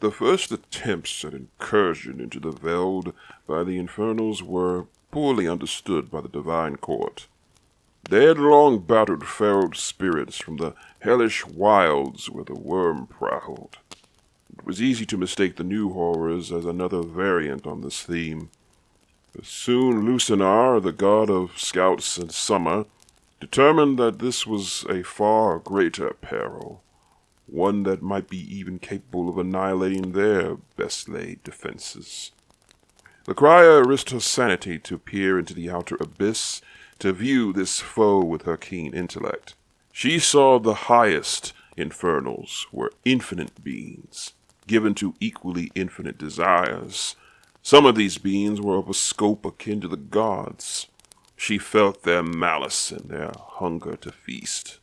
The first attempts at incursion into the VELD by the Infernals were poorly understood by the Divine Court. They had long battled feral spirits from the hellish wilds where the worm prowled. It was easy to mistake the new horrors as another variant on this theme. But soon Lucinar, the god of scouts and summer, determined that this was a far greater peril, one that might be even capable of annihilating their best-laid defenses. Lacrya risked her sanity to peer into the outer abyss, to view this foe with her keen intellect. She saw the highest infernals were infinite beings, given to equally infinite desires. Some of these beings were of a scope akin to the gods. She felt their malice and their hunger to feast.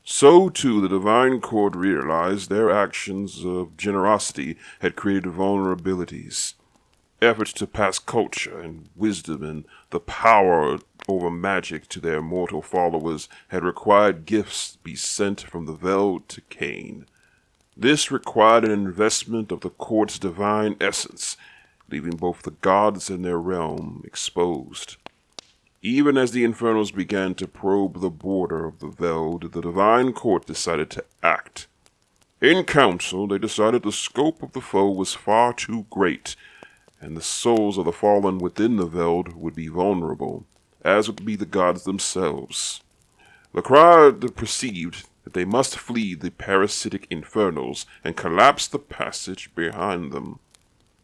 So, too, the Divine Court realized their actions of generosity had created vulnerabilities. Efforts to pass culture and wisdom and the power over magic to their mortal followers had required gifts be sent from the VELD to Cain. This required an investment of the court's divine essence, leaving both the gods and their realm exposed. Even as the Infernals began to probe the border of the VELD, the Divine Court decided to act. In council, they decided the scope of the foe was far too great, and the souls of the fallen within the VELD would be vulnerable, as would be the gods themselves. Lacrya perceived that they must flee the parasitic Infernals and collapse the passage behind them.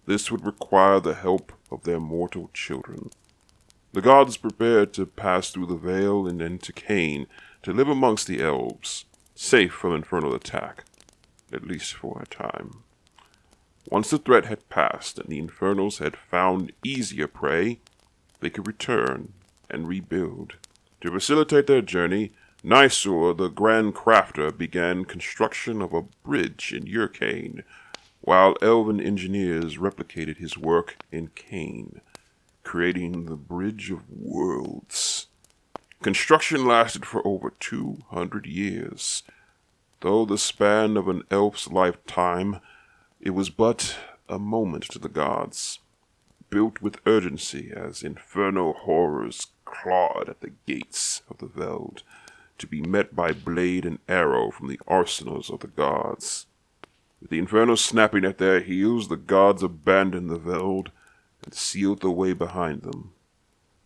This would require the help of their mortal children. The gods prepared to pass through the veil and into Cain to live amongst the elves, safe from infernal attack, at least for a time. Once the threat had passed and the Infernals had found easier prey, they could return and rebuild. To facilitate their journey, Nysor, the Grand Crafter, began construction of a bridge in Urcain, while elven engineers replicated his work in Cain, creating the Bridge of Worlds. Construction lasted for over 200 years. Though the span of an elf's lifetime, it was but a moment to the gods, built with urgency as infernal horrors clawed at the gates of the VELD, to be met by blade and arrow from the arsenals of the gods. With the Infernals snapping at their heels, the gods abandoned the VELD and sealed the way behind them.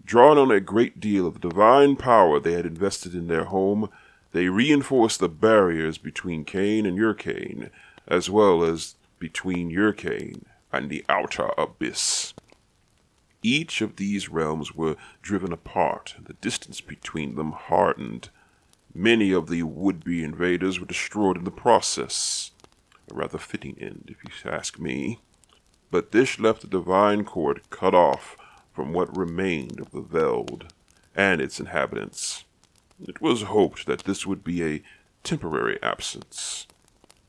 Drawing on a great deal of the divine power they had invested in their home, they reinforced the barriers between Cain and Urcain, as well as between Urcain and the outer abyss. Each of these realms were driven apart, and the distance between them hardened. Many of the would-be invaders were destroyed in the process. A rather fitting end, if you ask me. But this left the Divine Court cut off from what remained of the VELD and its inhabitants. It was hoped that this would be a temporary absence.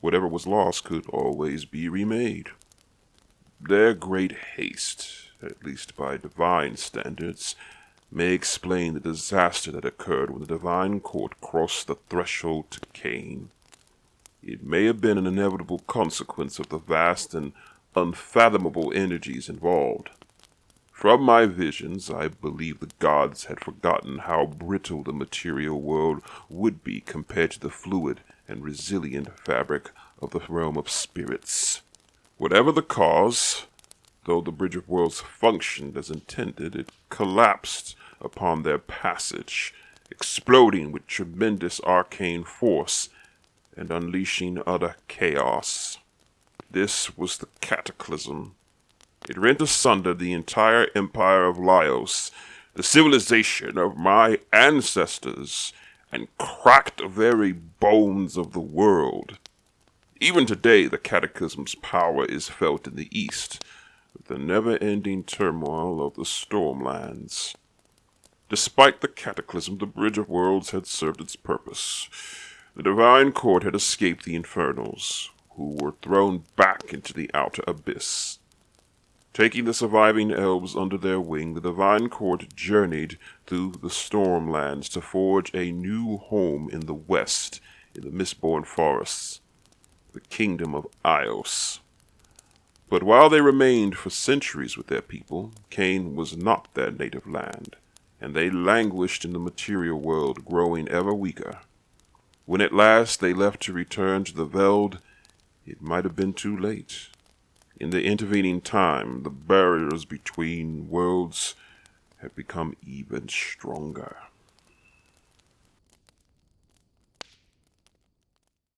Whatever was lost could always be remade. Their great haste, at least by divine standards, may explain the disaster that occurred when the Divine Court crossed the threshold to Cain. It may have been an inevitable consequence of the vast and unfathomable energies involved. From my visions, I believe the gods had forgotten how brittle the material world would be compared to the fluid and resilient fabric of the realm of spirits. Whatever the cause, though the Bridge of Worlds functioned as intended, it collapsed upon their passage, exploding with tremendous arcane force and unleashing utter chaos. This was the cataclysm. It rent asunder the entire empire of Laios, the civilization of my ancestors, and cracked the very bones of the world. Even today, the cataclysm's power is felt in the east, with the never-ending turmoil of the Stormlands. Despite the cataclysm, the Bridge of Worlds had served its purpose. The Divine Court had escaped the Infernals, who were thrown back into the outer abyss. Taking the surviving elves under their wing, the Divine Court journeyed through the Stormlands to forge a new home in the west, in the Mistborn Forests, the kingdom of Ios. But while they remained for centuries with their people, Cain was not their native land, and they languished in the material world, growing ever weaker. When at last they left to return to the VELD, it might have been too late. In the intervening time, the barriers between worlds had become even stronger.